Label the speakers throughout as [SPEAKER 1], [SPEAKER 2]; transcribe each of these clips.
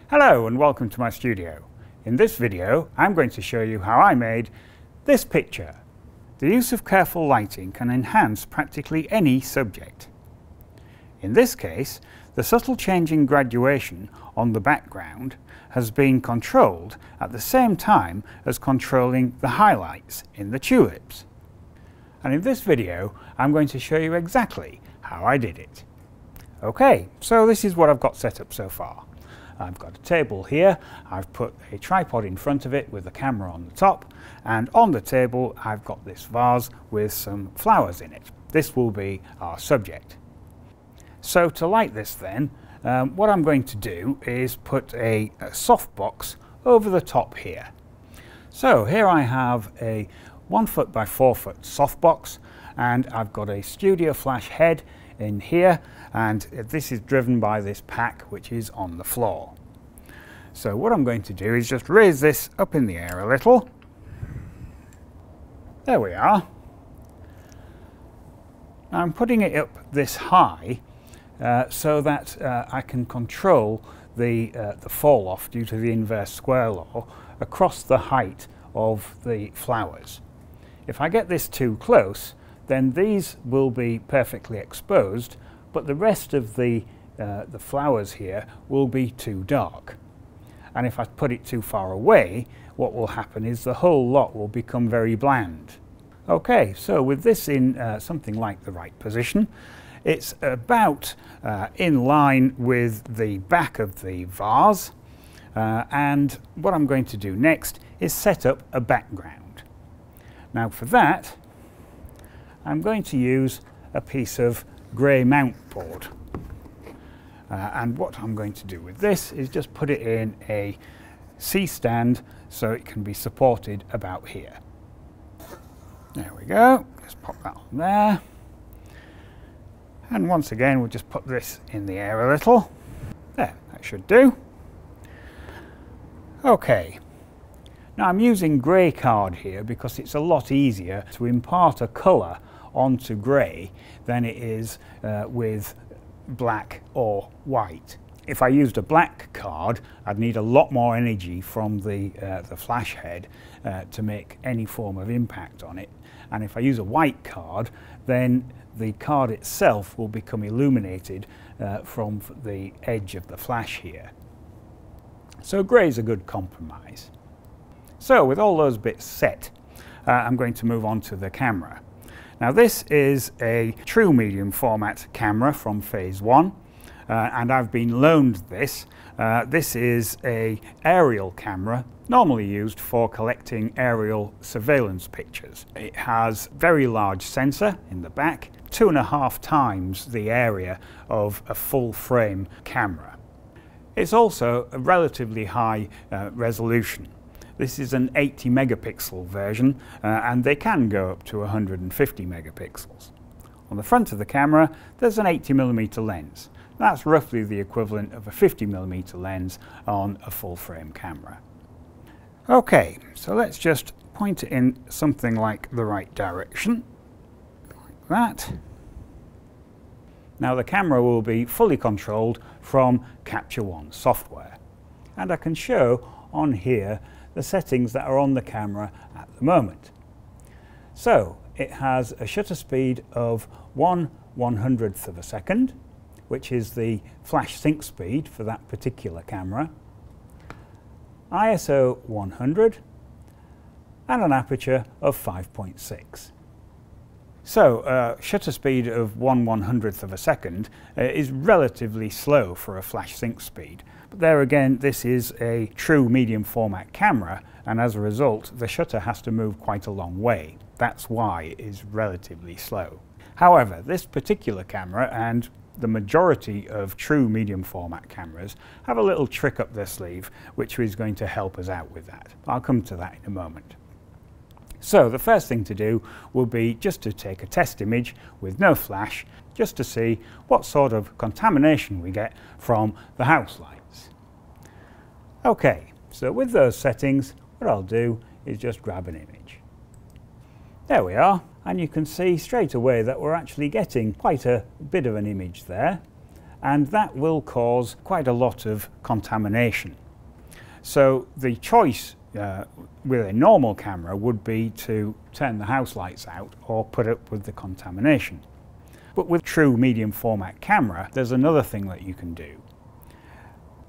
[SPEAKER 1] Hello and welcome to my studio. In this video I'm going to show you how I made this picture. The use of careful lighting can enhance practically any subject. In this case, the subtle change in graduation on the background has been controlled at the same time as controlling the highlights in the tulips. And in this video I'm going to show you exactly how I did it. Okay, so this is what I've got set up so far. I've got a table here, I've put a tripod in front of it with a camera on the top, and on the table I've got this vase with some flowers in it. This will be our subject. So to light this then, what I'm going to do is put a softbox over the top here. So here I have a 1 foot by 4 foot softbox, and I've got a studio flash head in here, and this is driven by this pack which is on the floor. So what I'm going to do is just raise this up in the air a little. There we are. Now I'm putting it up this high so that I can control the fall off due to the inverse square law across the height of the flowers. If I get this too close, then these will be perfectly exposed, but the rest of the flowers here will be too dark. And if I put it too far away, what will happen is the whole lot will become very bland. Okay, so with this in something like the right position, it's about in line with the back of the vase, and what I'm going to do next is set up a background. Now for that, I'm going to use a piece of grey mount board, and what I'm going to do with this is just put it in a C-stand so it can be supported about here. There we go, just pop that on there, and once again we'll just put this in the air a little. There, that should do. Okay. Now I'm using grey card here because it's a lot easier to impart a colour onto grey than it is with black or white. If I used a black card, I'd need a lot more energy from the flash head to make any form of impact on it. And if I use a white card, then the card itself will become illuminated from the edge of the flash here. So grey is a good compromise. So with all those bits set, I'm going to move on to the camera. Now this is a true medium format camera from phase 1, and I've been loaned this. This is a aerial camera, normally used for collecting aerial surveillance pictures. It has very large sensor in the back, 2.5 times the area of a full frame camera. It's also a relatively high resolution. This is an 80 megapixel version, and they can go up to 150 megapixels. On the front of the camera there's an 80mm lens. That's roughly the equivalent of a 50mm lens on a full frame camera. Okay, so let's just point it in something like the right direction, like that. Now the camera will be fully controlled from Capture One software, and I can show on here the settings that are on the camera at the moment. So it has a shutter speed of 1/100th of a second, which is the flash sync speed for that particular camera, ISO 100, and an aperture of 5.6. So shutter speed of 1/100th of a second is relatively slow for a flash sync speed. But there again, this is a true medium format camera, and as a result the shutter has to move quite a long way. That's why it is relatively slow. However, this particular camera, and the majority of true medium format cameras, have a little trick up their sleeve which is going to help us out with that. I'll come to that in a moment. So the first thing to do will be just to take a test image with no flash, just to see what sort of contamination we get from the house lights. Okay, so with those settings, what I'll do is just grab an image. There we are, and you can see straight away that we're actually getting quite a bit of an image there. and that will cause quite a lot of contamination. So the choice with a normal camera would be to turn the house lights out or put up with the contamination. But with true medium format camera, there's another thing that you can do.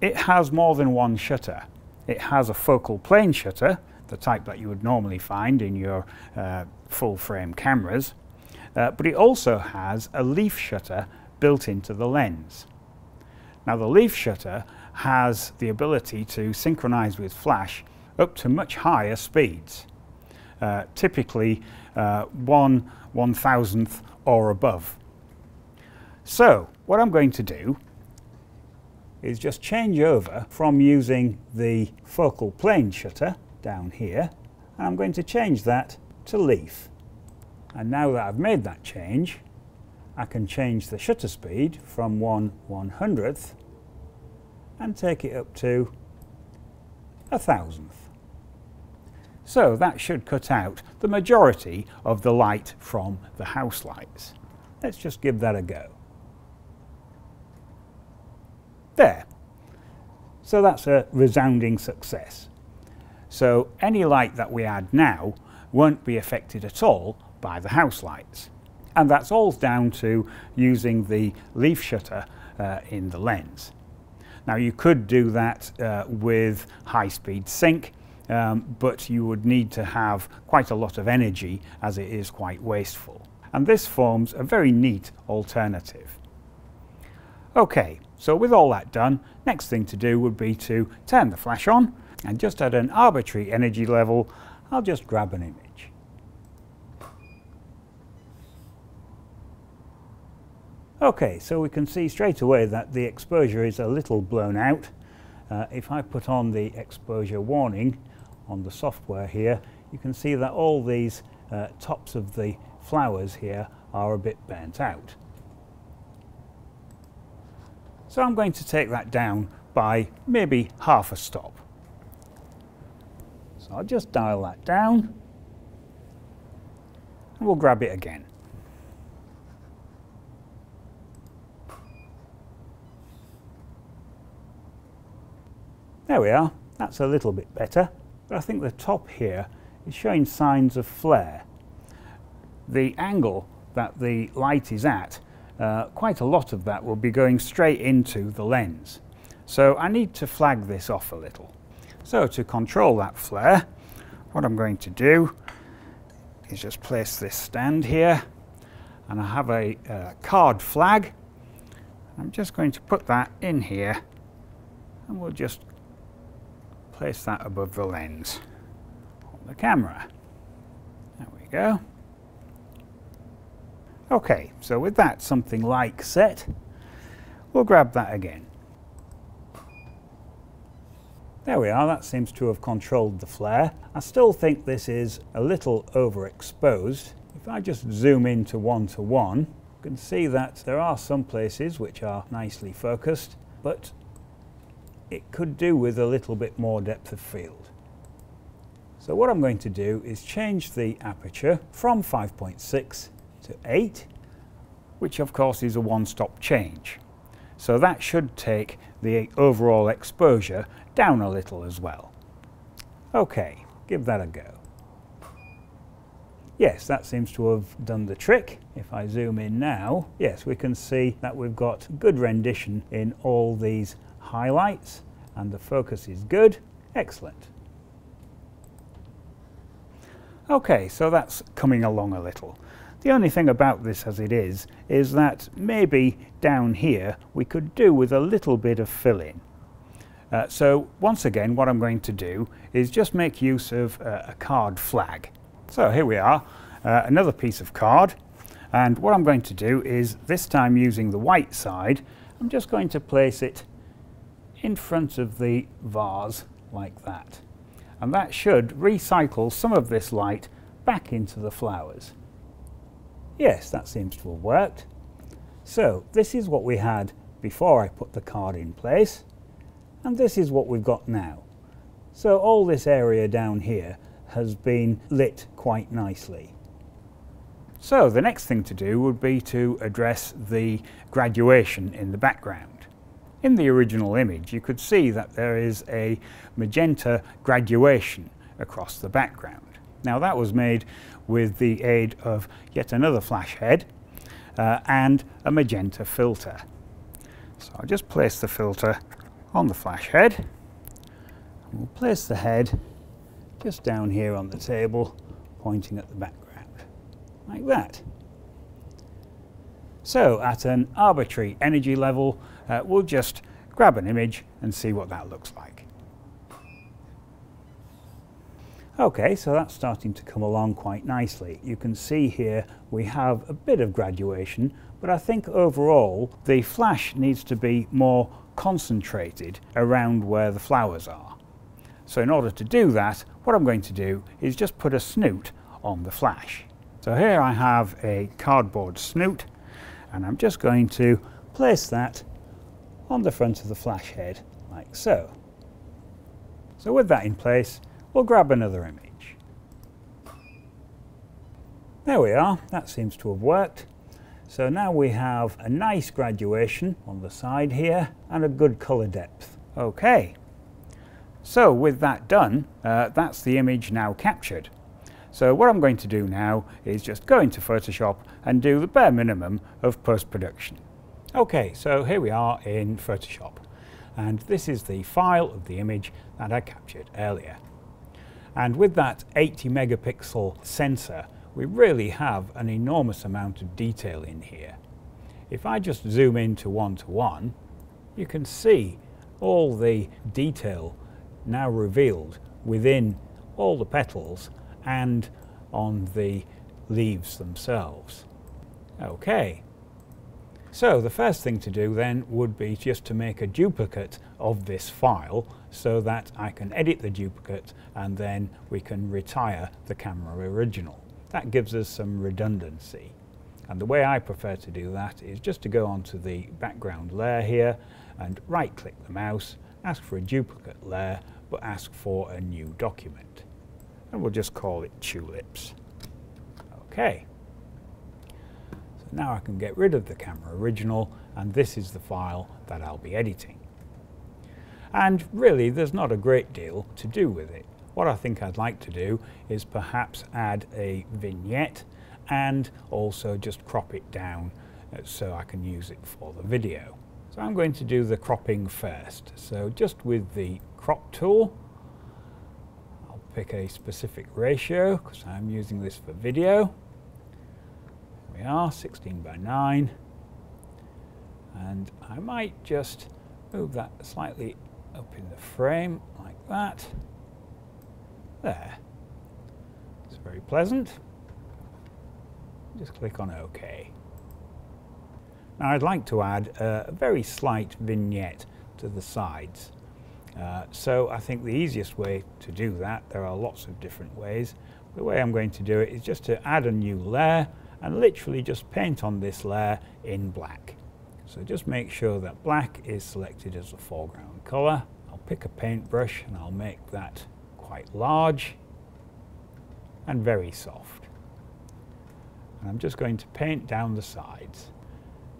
[SPEAKER 1] It has more than one shutter. It has a focal plane shutter, the type that you would normally find in your full frame cameras, but it also has a leaf shutter built into the lens. Now the leaf shutter has the ability to synchronize with flash up to much higher speeds, typically 1/1000th or above. So what I'm going to do is just change over from using the focal plane shutter down here, and I'm going to change that to leaf. And now that I've made that change, I can change the shutter speed from 1/100th and take it up to 1/1000th. So that should cut out the majority of the light from the house lights. Let's just give that a go. There. So that's a resounding success. So any light that we add now won't be affected at all by the house lights. And that's all down to using the leaf shutter in the lens. Now you could do that with high-speed sync, but you would need to have quite a lot of energy as it is quite wasteful. And this forms a very neat alternative. Okay, so with all that done, next thing to do would be to turn the flash on, and just at an arbitrary energy level, I'll just grab an image. Okay, so we can see straight away that the exposure is a little blown out. If I put on the exposure warning on the software here, you can see that all these tops of the flowers here are a bit burnt out. So I'm going to take that down by maybe half a stop. So I'll just dial that down and we'll grab it again. There we are, that's a little bit better, but I think the top here is showing signs of flare. The angle that the light is at, quite a lot of that will be going straight into the lens. So I need to flag this off a little. So to control that flare, what I'm going to do is just place this stand here, and I have a card flag. I'm just going to put that in here, and we'll just place that above the lens on the camera. There we go. Okay, so with that something like set, we'll grab that again. There we are, that seems to have controlled the flare. I still think this is a little overexposed. If I just zoom into 1:1, you can see that there are some places which are nicely focused, but it could do with a little bit more depth of field. So what I'm going to do is change the aperture from 5.6 to 8, which of course is a one-stop change. So that should take the overall exposure down a little as well. Okay, give that a go. Yes, that seems to have done the trick. If I zoom in now, yes, we can see that we've got good rendition in all these highlights, and the focus is good. Excellent. Okay, so that's coming along a little. The only thing about this as it is that maybe down here we could do with a little bit of fill-in. So once again, what I'm going to do is just make use of a card flag. So here we are, another piece of card, and what I'm going to do is, this time using the white side, I'm just going to place it in front of the vase like that. And that should recycle some of this light back into the flowers. Yes, that seems to have worked. So this is what we had before I put the card in place, and this is what we've got now. So all this area down here has been lit quite nicely. So the next thing to do would be to address the graduation in the background. In the original image you could see that there is a magenta graduation across the background. Now that was made with the aid of yet another flash head and a magenta filter. So I'll just place the filter on the flash head. We'll place the head just down here on the table, pointing at the background, like that. So at an arbitrary energy level, we'll just grab an image and see what that looks like. Okay, so that's starting to come along quite nicely. You can see here we have a bit of graduation, but I think overall the flash needs to be more concentrated around where the flowers are. So in order to do that, what I'm going to do is just put a snoot on the flash. So here I have a cardboard snoot, and I'm just going to place that on the front of the flash head, like so. So with that in place, we'll grab another image. There we are, that seems to have worked. So now we have a nice graduation on the side here and a good colour depth. Okay, so with that done, that's the image now captured. So what I'm going to do now is just go into Photoshop and do the bare minimum of post-production. Okay, so here we are in Photoshop, and this is the file of the image that I captured earlier. And with that 80 megapixel sensor, we really have an enormous amount of detail in here. If I just zoom into 1:1, you can see all the detail now revealed within all the petals and on the leaves themselves. Okay, so the first thing to do then would be just to make a duplicate of this file so that I can edit the duplicate and then we can retire the camera original. That gives us some redundancy, and the way I prefer to do that is just to go onto the background layer here and right click the mouse, ask for a duplicate layer, but ask for a new document, and we'll just call it tulips. Okay, so now I can get rid of the camera original, and this is the file that I'll be editing. And really there's not a great deal to do with it. What I think I'd like to do is perhaps add a vignette and also just crop it down so I can use it for the video. So I'm going to do the cropping first. So just with the crop tool, I'll pick a specific ratio because I'm using this for video. Here we are, 16:9, and I might just move that slightly up in the frame like that. There. It's very pleasant. Just click on OK. Now I'd like to add a very slight vignette to the sides. So I think the easiest way to do that, there are lots of different ways. The way I'm going to do it is just to add a new layer and literally just paint on this layer in black. So just make sure that black is selected as the foreground colour. I'll pick a paintbrush and I'll make that quite large and very soft. And I'm just going to paint down the sides.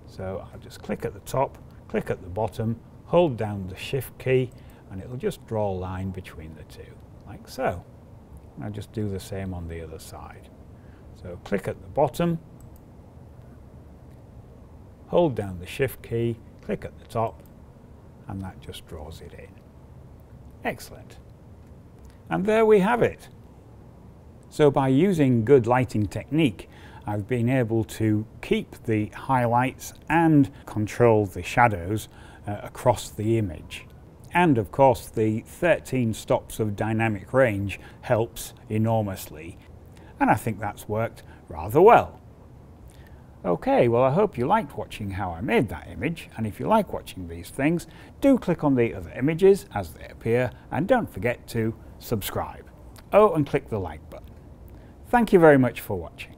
[SPEAKER 1] So I'll just click at the top, click at the bottom, hold down the Shift key, and it'll just draw a line between the two, like so. And I'll just do the same on the other side. So click at the bottom, hold down the Shift key, click at the top, and that just draws it in. Excellent. And there we have it. So by using good lighting technique, I've been able to keep the highlights and control the shadows across the image. And of course the 13 stops of dynamic range helps enormously. And I think that's worked rather well. Okay, well I hope you liked watching how I made that image, and if you like watching these things, do click on the other images as they appear, and don't forget to subscribe. Oh, and click the like button. Thank you very much for watching.